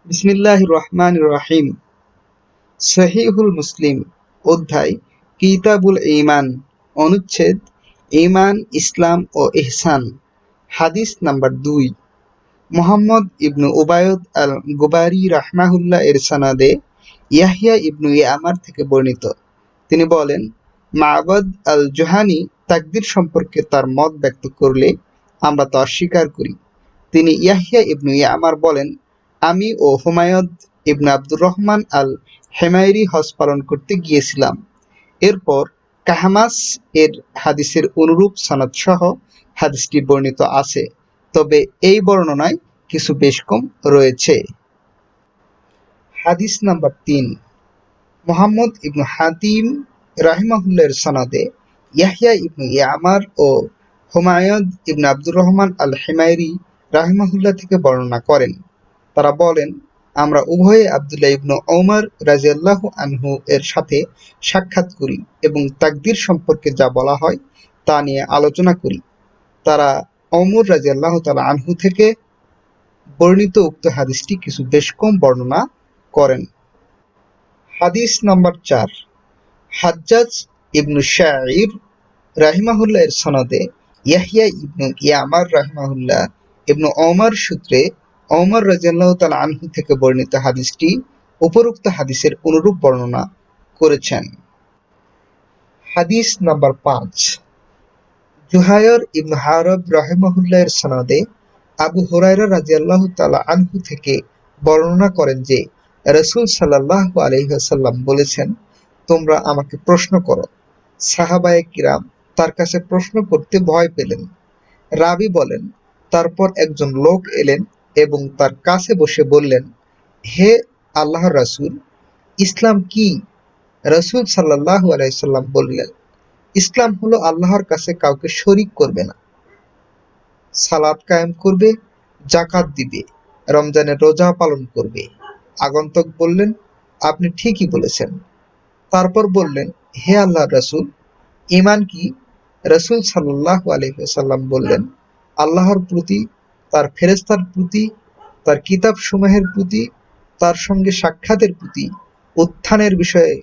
বিসমিল্লাহির রহমানির রহিম। সহিহুল মুসলিম অধ্যায় কিতাবুল ঈমান, অনুচ্ছেদ ঈমান, ইসলাম ও ইহসান। হাদিস নাম্বার 2। মুহাম্মদ ইবনু উবায়দ আল গুবারি রাহমাহুল্লাহ এর সনদে ইয়াহইয়া ইবনু ইয়ামার থেকে বর্ণিত। তিনি বলেন, মা'বাদ আল জুহানি তাকদীর সম্পর্কে তার মত ব্যক্ত করলে আমরা তা অস্বীকার করি। তিনি ইয়াহইয়া ইবনু ইয়ামার বলেন, আমি ও হুমায়দ ইবনে আব্দুর রহমান আল হেমায়রি হজ পালন করতে গিয়েছিলাম। এরপর কাহমাস এর হাদিসের অনুরূপ সনদ সহ হাদিসটি বর্ণিত আছে, তবে এই বর্ণনায় কিছু বেশ কম রয়েছে। হাদিস নাম্বার 3। মুহাম্মদ ইবনু হাতিম রাহিমাহুল্লাহ এর সনদে ইয়াহইয়া ইবনু ইয়ামার ও হুমায়দ ইবনে আব্দুর রহমান আল হেমায়রি রাহিমাহুল্লাহ থেকে বর্ণনা করেন। তারা বলেন, আমরা উভয়ে আব্দুল্লাহ ইবনু ওমর রাদিয়াল্লাহু আনহু এর সাথে সাক্ষাৎ করি এবং তাকদীর সম্পর্কে যা বলা হয় তা নিয়ে আলোচনা করি। তারা ওমর রাদিয়াল্লাহু তাআলা আনহু থেকে বর্ণিত উক্ত হাদিসটি কিছু বেশ কম বর্ণনা করেন। হাদিস নাম্বার 4। হাজ্জাজ ইবনু শাইর রাহিমাহুল্লাহ এর সনদে ইয়াহইয়া ইবনু ইয়ামার রাহিমাহুল্লাহ ইবনু ওমর সূত্রে ওমর রাদিয়াল্লাহু তাআলা আনহু থেকে বর্ণিত হাদিসটি উপরোক্ত হাদিসের অনুরূপ বর্ণনা করেছেন। হাদিস নাম্বার 5। জুহায়র ইবনু হারব রাহিমাহুল্লাহ এর সনদে আবু হুরায়রা রাদিয়াল্লাহু তাআলা আনহু থেকে বর্ণনা করেন যে রাসূল সাল্লাল্লাহু আলাইহি ওয়াসাল্লাম বলেছেন, তোমরা আমাকে প্রশ্ন করো। সাহাবায়ে কিরাম তার কাছে প্রশ্ন করতে ভয় পেলেন। রাবী বলেন, তারপর একজন লোক এলেন এবং তার কাছে বসে বললেন, হে আল্লাহর রাসূল, ইসলাম কি? রাসূল সাল্লাল্লাহু আলাইহি সাল্লাম বললেন, ইসলাম হলো আল্লাহর কাছে কাউকে শরীক করবে না, সালাত কায়েম করবে, যাকাত দিবে, রমজানের রোজা পালন করবে। আগন্তুক বললেন, আপনি ঠিকই বলেছেন। তারপর বললেন, হে আল্লাহর রাসূল, ঈমান কি? রাসূল সাল্লাল্লাহু আলাইহি ওয়াসাল্লাম বললেন, আল্লাহর প্রতি, তার ফেরেশতার প্রতি, তার কিতাবসমূহের প্রতি, তার সঙ্গে সাক্ষাতের প্রতি, উত্থানের বিষয়ে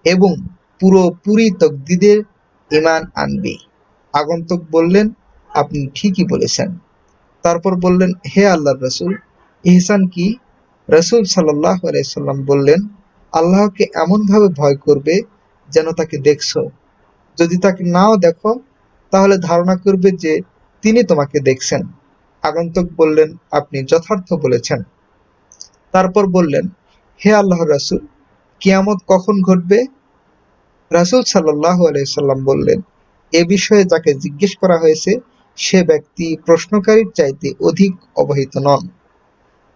এবং পুরোপুরি তাকদীরে ঈমান আনবে। আগন্তুক বললেন, আপনি ঠিকই বলেছেন। তারপর বললেন, হে আল্লাহর রাসূল, ইহসান কি? রাসূল সাল্লাল্লাহু আলাইহি ওয়াসাল্লাম বললেন, আল্লাহকে এমনভাবে ভয় করবে যেন তাকে দেখছো। যদি তাকে নাও দেখো তাহলে ধারণা করবে যে তিনি তোমাকে দেখছেন। আগন্তুক বললেন, আপনি যথার্থ বলেছেন। তারপর বললেন, হে আল্লাহর রাসূল, কিয়ামত কখন ঘটবে? রাসূল সাল্লাল্লাহু আলাইহি ওয়াসাল্লাম বললেন, এ বিষয়ে যাকে জিজ্ঞেস করা হয়েছে সে ব্যক্তি প্রশ্নকারীর চাইতে অধিক অবহিত নন।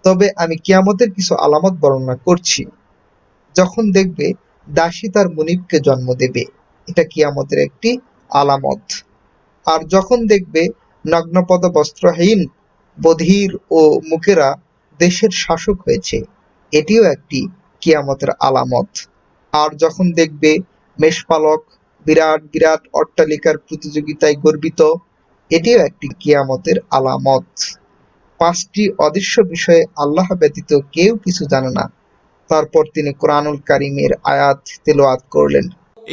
তবে আমি কিয়ামতের কিছু আলামত বর্ণনা করছি। যখন দেখবে দাসী তার মুনিবকে জন্ম দেবে, এটা কিয়ামতের একটি আলামত। আর যখন দেখবে নগ্নপদ বস্ত্রহীন বধির ও মুকেরা দেশের শাসক হয়েছে, এটিও একটি কিয়ামতের আলামত। আর যখন দেখবে মেষপালক বিরাট বিরাট অট্টালিকার প্রতিযোগিতায় গর্বিত, এটিও একটি কিয়ামতের আলামত। 5টি অদৃশ্য বিষয়ে আল্লাহ ব্যতীত কেউ কিছু জানে না। তারপর তিনি কোরআনুল কারীমের আয়াত তেলাওয়াত করলেন।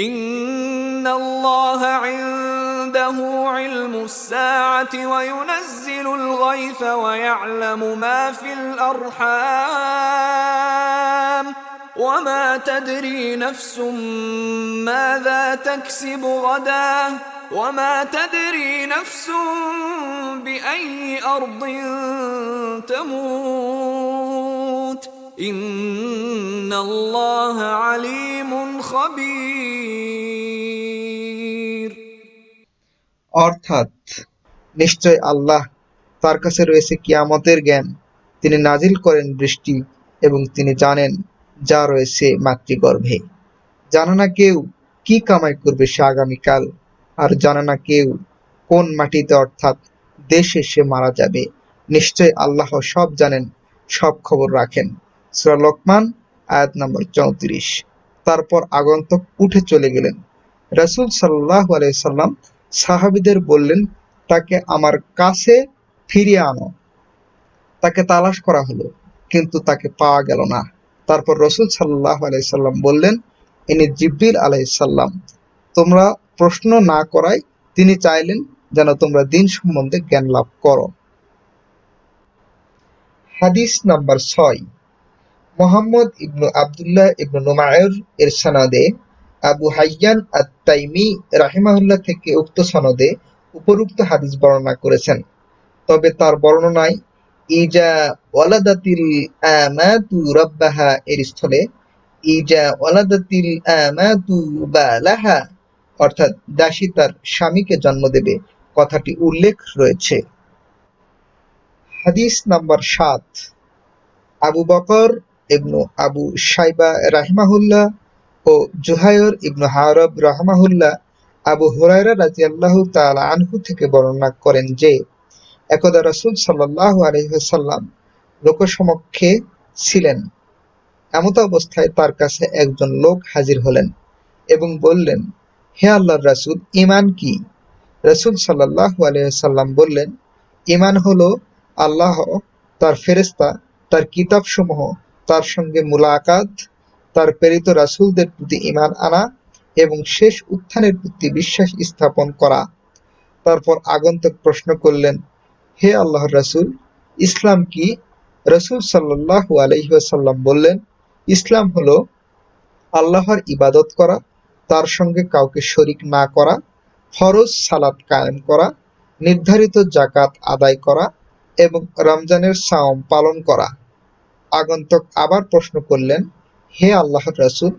ইন্নাল্লাহা ইনদাহু ইলমুস সাআতি ওয়া ইউনাজ্জিলুল গায়থা ওয়া ইয়া'লামু মা ফিল আরহাম ওয়া মা তাদরি নাফসুম মাযা তাকসিবু গাদা ওয়া মা তাদরি নাফসুম বিআইয়ি আরদিন তামুত ইন্নাল্লাহা আলীমুন খাবীর। অর্থাৎ, নিশ্চয় আল্লাহ, তার কাছে রয়েছে কিয়ামতের জ্ঞান। তিনি নাজিল করেন বৃষ্টি এবং তিনি জানেন যা রয়েছে মাতৃগর্ভে। জানে না কেউ কি কামাই করবে সে আগামীকাল, আর জানে না কেউ কোন মাটিতে অর্থাৎ দেশে সে মারা যাবে। নিশ্চয় আল্লাহ সব জানেন, সব খবর রাখেন। সূরা লোকমান আয়াত নম্বর 34। তারপর আগন্তুক উঠে চলে গেলেন। রাসূল সাল্লাল্লাহু আলাইহি সাল্লাম সাহাবীদের বললেন, তাকে আমার কাছে ফিরিয়ে আনো। তাকে তালাশ করা হলো, কিন্তু তাকে পাওয়া গেল না। তারপর রাসূল সাল্লাল্লাহু আলাইহি সাল্লাম বললেন, ইনি জিবরিল আলাইহিস সালাম। তোমরা প্রশ্ন না করায় তিনি চাইলেন যেন তোমরা দ্বীন সম্বন্ধে জ্ঞান লাভ করো। হাদিস নাম্বার ৬। মুহাম্মদ ইবনু আবদুল্লাহ ইবনু নুমাইর এর সনদে আবু হাইয়ান আত-তাইমি রাহিমাহুল্লাহ থেকে উক্ত সনদে উপরোক্ত হাদিস বর্ণনা করেছেন। তবে তার বর্ণনায় ইজা ওয়ালাদাতিল আমাতু রাব্বাহা এর স্থলে ইজা ওয়ালাদাতিল আমাতু বালাহা অর্থাৎ দাসী তার স্বামীকে জন্ম দেবে কথাটি উল্লেখ রয়েছে। হাদিস নাম্বার ৭। আবু বকর ইবনু আবু শাইবা রাহিমাহুল্লাহ ও জুহাইর ইবনু হারব রাহিমাহুল্লাহ আবু হুরায়রা রাদিয়াল্লাহু তাআলা আনহু থেকে বর্ণনা করেন যে একদা রাসূল সাল্লাল্লাহু আলাইহি ওয়াসাল্লাম লোকসমক্ষে ছিলেন। এমত অবস্থায় তার কাছে একজন লোক হাজির হলেন এবং বললেন, হে আল্লাহর রাসূল, ঈমান কি? রাসূল সাল্লাল্লাহু আলাইহি ওয়াসাল্লাম বললেন, ঈমান হলো আল্লাহ, তার ফেরেশতা, তার কিতাবসমূহ, তার সঙ্গে মুলাকাত, তার প্রেরিত রাসূলদের প্রতি ঈমান আনা এবং শেষ উত্থানের প্রতি বিশ্বাস স্থাপন করা। তারপর আগন্তুক প্রশ্ন করলেন, হে আল্লাহর রাসূল, ইসলাম কি? রাসূল সাল্লাল্লাহু আলাইহি ওয়াসাল্লাম বললেন, ইসলাম হলো আল্লাহর ইবাদত করা, তার সঙ্গে কাউকে শরীক না করা, ফরজ সালাত কায়েম করা, নির্ধারিত যাকাত আদায় করা এবং রমজানের সাওম পালন করা। আগন্তুক আবার প্রশ্ন করলেন, হে আল্লাহর রাসূল,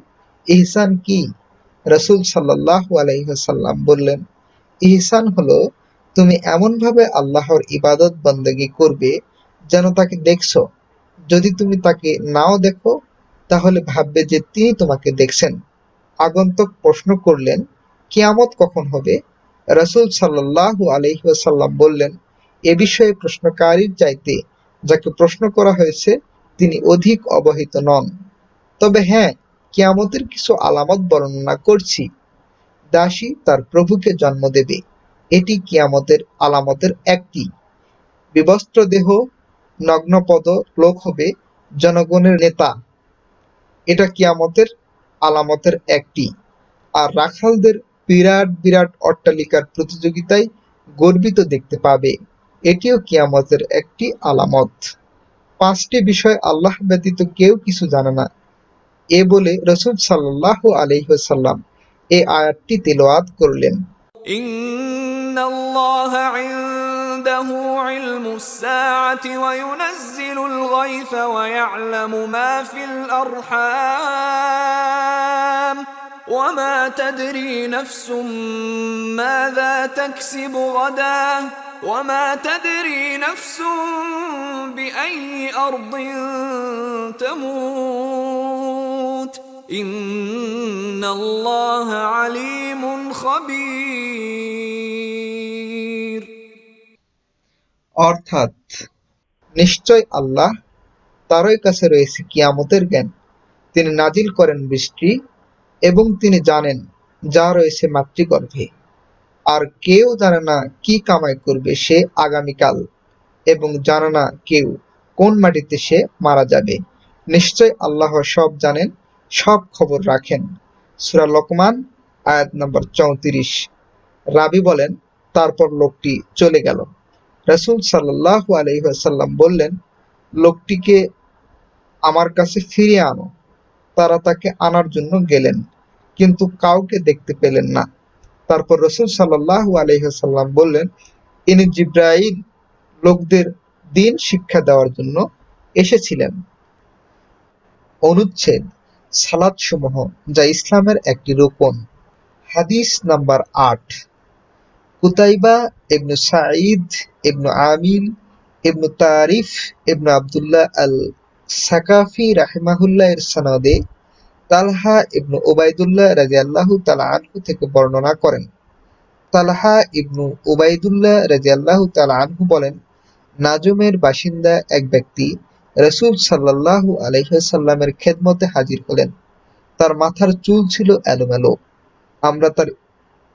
ইহসান কি? রাসূল সাল্লাল্লাহু আলাইহি ওয়াসাল্লাম বললেন, ইহসান হলো তুমি এমনভাবে আল্লাহর ইবাদত বন্দেগী করবে যেন তাকে দেখছো। যদি তুমি তাকে নাও দেখো তাহলে ভাববে যে তিনি তোমাকে দেখছেন। আগন্তুক প্রশ্ন করলেন, কিয়ামত কখন হবে? রাসূল সাল্লাল্লাহু আলাইহি ওয়াসাল্লাম বললেন, এ বিষয়ে প্রশ্নকারীর চাইতে যাকে প্রশ্ন করা হয়েছে তিনি অধিক অবহিত নন। তবে হ্যাঁ, কিয়ামতের কিছু আলামত বর্ণনা করছি। দাসী তার প্রভুকে জন্ম দেবে, এটি কিয়ামতের আলামতের একটি। বিবস্ত্র দেহ নগ্নপদ লোক হবে জনগণের নেতা, এটা কিয়ামতের আলামতের একটি। আর রাখালদের বিরাট বিরাট অট্টালিকার প্রতিযোগিতায় গর্বিত দেখতে পাবে, এটিও কিয়ামতের একটি আলামত। পাঁচটি বিষয় আল্লাহ ব্যতীত কেউ কিছু জানে না, এ বলে রাসূল সাল্লাল্লাহু আলাইহি ওয়াসাল্লাম এই আয়াতটি তিলাওয়াত করলেন। ইন্নাল্লাহা ইনদাহু ইলমুস সাআতি ওয়া ইউনাজ্জিলুল গায়থা ওয়া ইয়া'লামু মা ফিল আরহাম ওয়া মা তাদরি নাফসুম মাযা তাকসিবু গাদা ওয়া মা তাদরি নাফসুম বিআইয়ি আরদিন তামুত ইন্নাল্লাহা আলীমুন খাবীর। অর্থাৎ নিশ্চয় আল্লাহ, তারই কাছে রয়েছে কিয়ামতের জ্ঞান। তিনি নাজিল করেন বৃষ্টি এবং তিনি জানেন যা রয়েছে মাতৃগর্ভে। আর কেউ জানে না কি কামাই করবে সে আগামীকাল, এবং জানে না কেউ কোন মাটিতে সে মারা যাবে। নিশ্চয় আল্লাহ সব জানেন, সব খবর রাখেন। সূরা লোকমান আয়াত নম্বর ৩৪। রাবী বলেন, তারপর লোকটি চলে গেল। রাসূল সাল্লাল্লাহু আলাইহি ওয়াসাল্লাম বললেন, লোকটিকে আমার কাছে ফিরিয়ে আনো। তারা তাকে আনার জন্য গেলেন, কিন্তু কাউকে দেখতে পেলেন না। তারপর রাসূল সাল্লাল্লাহু আলাইহি ওয়াসাল্লাম বললেন, ইনি জিবরাইল লোকদের দ্বীন শিক্ষা দেওয়ার জন্য এসেছিলেন। অনুচ্ছেদ সালাতসমূহ যা ইসলামের একটি রুকন। হাদিস নাম্বার ৮। কুতাইবা ইবনু সাঈদ ইবনু আমির ইবনু তারিফ ইবনু আবদুল্লাহ আল সাকাফি রাহিমাহুল্লাহ এর সনদে তালহা ইবনু উবাইদুল্লাহ রাদিয়াল্লাহু তাআলা আনহু থেকে বর্ণনা করেন। তালহা ইবনু উবাইদুল্লাহ রাদিয়াল্লাহু তাআলা আনহু বলেন, নাজমের বাসিন্দা এক ব্যক্তি রাসূল সাল্লাল্লাহু আলাইহি ওয়াসাল্লামের খেদমতে হাজির হলেন। তার মাথার চুল ছিল এলোমেলো। আমরা তার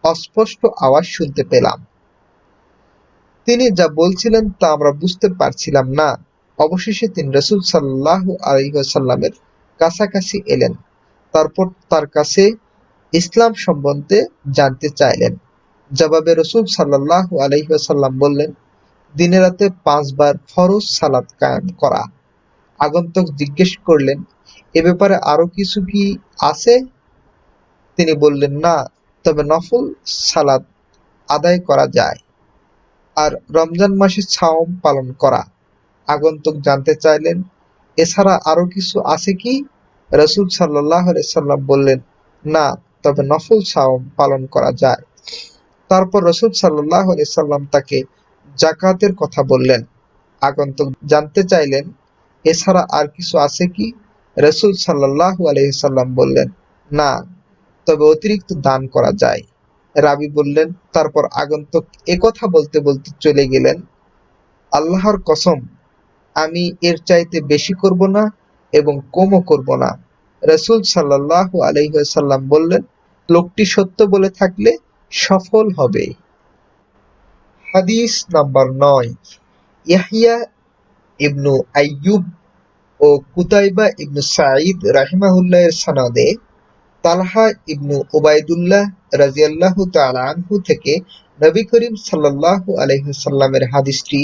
অস্পষ্ট আওয়াজ শুনতে পেলাম। তিনি যা বলছিলেন তা আমরা বুঝতে পারছিলাম না। অবশেষে তিনি রাসূল সাল্লাল্লাহু আলাইহি ওয়াসাল্লামের কাছাকাছি এলেন। তারপর তার কাছে ইসলাম সম্বন্ধে জানতে চাইলেন। জবাবে রাসূল সাল্লাল্লাহু আলাইহি ওয়াসাল্লাম বললেন, দিনে রাতে ৫ বার ফরজ সালাত কায়েম করা। আগন্তুক জিজ্ঞেস করলেন, এ ব্যাপারে আরো কিছু কি আছে? তিনি বললেন, না, তবে নফল সালাত আদায় করা যায় আর রমজান মাসে সাওম পালন করা। আগন্তুক জানতে চাইলেন, এছাড়া আরো কিছু আছে কি? রাসূল সাল্লাল্লাহু আলাইহি সাল্লাম বললেন, না, তবে নফল সাওম পালন করা যায়। তারপর রাসূল সাল্লাল্লাহু আলাইহি সাল্লাম তাকে যাকাতের কথা বললেন। আগন্তুক জানতে চাইলেন, এছাড়া আর কিছু আছে কি? রাসূল সাল্লাল্লাহু আলাইহি সাল্লাম বললেন, না, তবে অতিরিক্ত দান করা যায়। রাবী বললেন, তারপর আগন্তুক একথা বলতে বলতে চলে গেলেন, আল্লাহর কসম, আমি এর চাইতে বেশি করব না এবং কমও করব না। রাসূল সাল্লাল্লাহু আলাইহি ওয়াসাল্লাম বললেন, লোকটি সত্য বলে থাকলে সফল হবে। হাদিস নাম্বার ৯। ইয়াহইয়া ইবনু আইয়ুব ও কুতাইবা ইবনু সাঈদ রাহিমাহুল্লাহ এর সনদে তালহা ইবনু উবাইদুল্লাহ রাদিয়াল্লাহু তাআলা আনহু থেকে নবী করিম সাল্লাল্লাহু আলাইহি ওয়াসাল্লামের হাদিসটি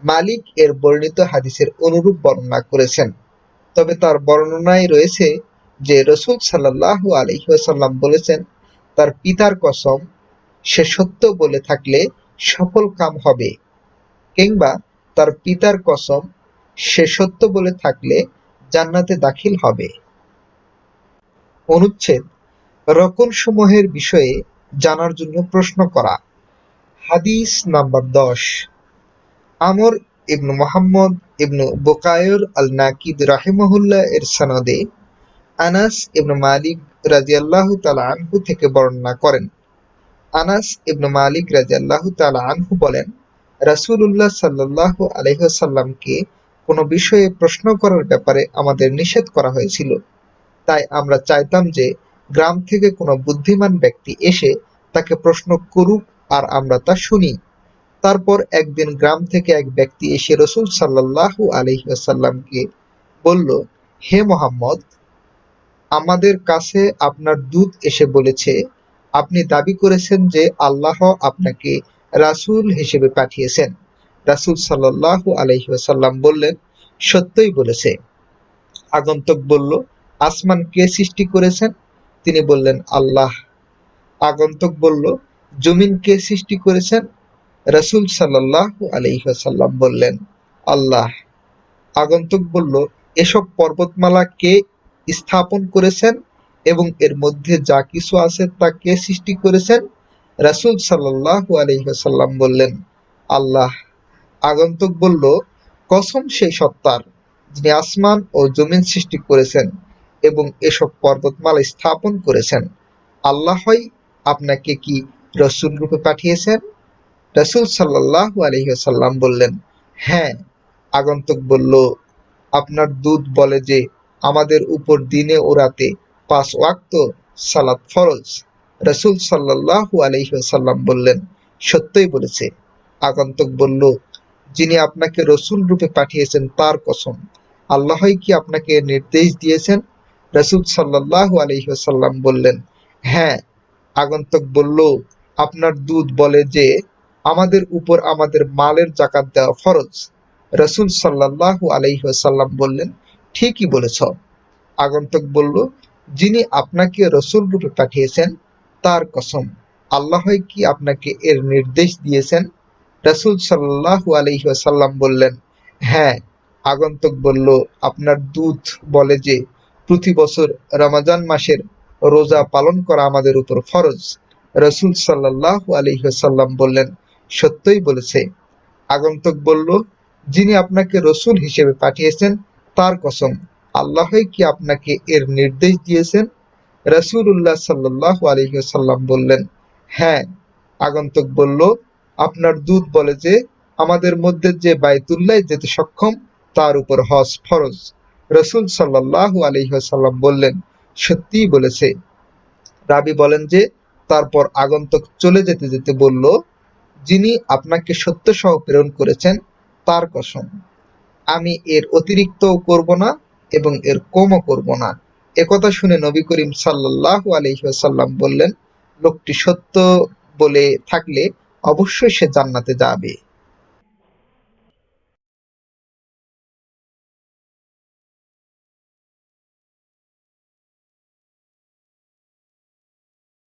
মালিক এর বর্ণিত হাদিসের অনুরূপ বর্ণনা করেছেন। তবে তার বর্ণনায় রয়েছে যে রাসূল সাল্লাল্লাহু আলাইহি ওয়াসাল্লাম বলেছেন, তার পিতার কসম, সে সত্য বলে থাকলে সফল কাম হবে, কিংবা তার পিতার কসম, সে সত্য বলে থাকলে জান্নাতে দাখিল হবে। অনুচ্ছেদ রকনসমূহের বিষয়ে জানার জন্য প্রশ্ন করা। হাদিস নাম্বার ১০। আমর ইবনু মুহাম্মদ ইবনু বুকায়র আল-নাকিদ রাহিমাহুল্লাহ এর সনদে আনাস ইবনু মালিক রাদিয়াল্লাহু তাআলা আনহু থেকে বর্ণনা করেন। আনাস ইবনু মালিক রাদিয়াল্লাহু তাআলা আনহু বলেন, রাসূলুল্লাহ সাল্লাল্লাহু আলাইহি ওয়াসাল্লামকে কোনো বিষয়ে প্রশ্ন করার ব্যাপারে আমাদের নিষেধ করা হয়েছিল। তাই আমরা চাইতাম যে গ্রাম থেকে কোনো বুদ্ধিমান ব্যক্তি এসে তাকে প্রশ্ন করুক আর আমরা তা শুনি। তারপর একদিন গ্রাম থেকে এক ব্যক্তি এসে রাসূল সাল্লাল্লাহু আলাইহি ওয়াসাল্লামকে বলল, হে মুহাম্মদ, আমাদের কাছে আপনার দূত এসে বলেছে, আপনি দাবি করেছেন যে আল্লাহ আপনাকে রাসূল হিসেবে পাঠিয়েছেন। রাসূল সাল্লাল্লাহু আলাইহি ওয়াসাল্লাম বললেন, সত্যই বলেছে। আগন্তুক বলল, আসমান কে সৃষ্টি করেছেন? তিনি বললেন, আল্লাহ। আগন্তুক বলল, জমিন কে সৃষ্টি করেছেন? রাসূল সাল্লাল্লাহু আলাইহি ওয়াসাল্লাম বললেন, আল্লাহ। আগন্তুক বলল, এসব পর্বতমালা কে স্থাপন করেছেন এবং এর মধ্যে যা কিছু আছে তা কে সৃষ্টি করেছেন? রাসূল সাল্লাল্লাহু আলাইহি ওয়াসাল্লাম বললেন, আল্লাহ। আগন্তুক বলল, কসম সেই সত্তার, যিনি আসমান ও জমিন সৃষ্টি করেছেন এবং এসব পর্বতমালা স্থাপন করেছেন। আল্লাহই আপনাকে কি রাসূল রূপে পাঠিয়েছেন? রাসূল সাল্লাল্লাহু আলাইহি ওয়াসাল্লাম বললেন, হ্যাঁ। আগন্তুক বলল, আপনার দূত বলে যে আমাদের উপর দিনে ও রাতে ৫ ওয়াক্ত সালাত ফরজ। রাসূল সাল্লাল্লাহু আলাইহি ওয়াসাল্লাম বললেন, সত্যই বলেছে। আগন্তুক বলল, যিনি আপনাকে রাসূল রূপে পাঠিয়েছেন তার কসম, আল্লাহই কি আপনাকে এর নির্দেশ দিয়েছেন? রাসূল সাল্লাল্লাহু আলাইহি ওয়াসাল্লাম বললেন, হ্যাঁ। আগন্তুক বলল, আপনার দূত বলে যে আমাদের উপর আমাদের মালের যাকাত দেওয়া ফরজ। রাসূল সাল্লাল্লাহু আলাইহি ওয়াসাল্লাম বললেন, ঠিকই বলেছ। আগন্তুক বলল, যিনি আপনাকে রাসূল রূপে পাঠিয়েছেন তার কসম, আল্লাহই কি আপনাকে এর নির্দেশ দিয়েছেন? রাসূল সাল্লাল্লাহু আলাইহি ওয়াসাল্লাম বললেন, হ্যাঁ। আগন্তুক বলল, আপনার দূত বলে যে প্রতি বছর রমজান মাসের রোজা পালন করা আমাদের উপর ফরজ। রাসূল সাল্লাল্লাহু আলাইহি ওয়াসাল্লাম বললেন, সত্যই বলেছে। আগন্তুক বলল, যিনি আপনাকে রাসূল হিসেবে পাঠিয়েছেন তার কসম, আল্লাহই কি আপনাকে এর নির্দেশ দিয়েছেন? রাসূলুল্লাহ সাল্লাল্লাহু আলাইহি ওয়াসাল্লাম বললেন, হ্যাঁ। আগন্তুক বলল, আপনার দূত বলে যে আমাদের মধ্যে যে বাইতুল্লাহ যেতে সক্ষম তার উপর হজ ফরজ। রাসূল সাল্লাল্লাহু আলাইহি ওয়াসাল্লাম বললেন, সত্যিই বলেছে। রাবী বলেন যে তারপর আগন্তুক চলে যেতে যেতে বলল, যিনি আপনাকে সত্য সহ প্রেরণ করেছেন তার কসম। আমি এর অতিরিক্তও করব না এবং এর কমও করব না। একথা শুনে নবী করিম সাল্লাল্লাহু আলাইহি ওয়াসাল্লাম বললেন, লোকটি সত্য বলে থাকলে অবশ্যই সে জান্নাতে যাবে।